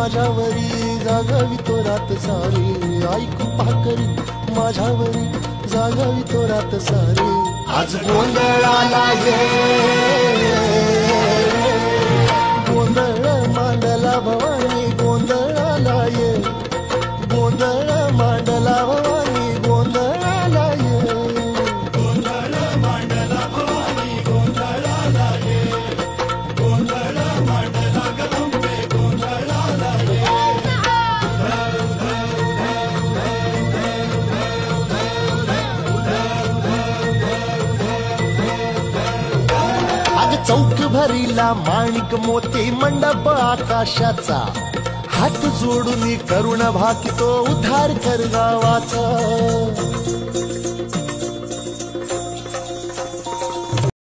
माझ्यावरी जागावी तो रात सारी, ऐकू पाकरी माझ्यावरी जागावी तो रात सारी. आज गोंधळाला ये, गोंधळ मांडला भवानी गोंधळाला ये, गोंधळ मांडला भवानी गोंधळाला ये, गोंधळ मांडला भवानी गोंधळाला ये, गोंधळ मांडला गंगे गोंधळाला ये. अग चौक भरीला माणिक मोती मंडप आकाशाचा, हात जोडून करुण भाकितो उद्धार कर गावाचा.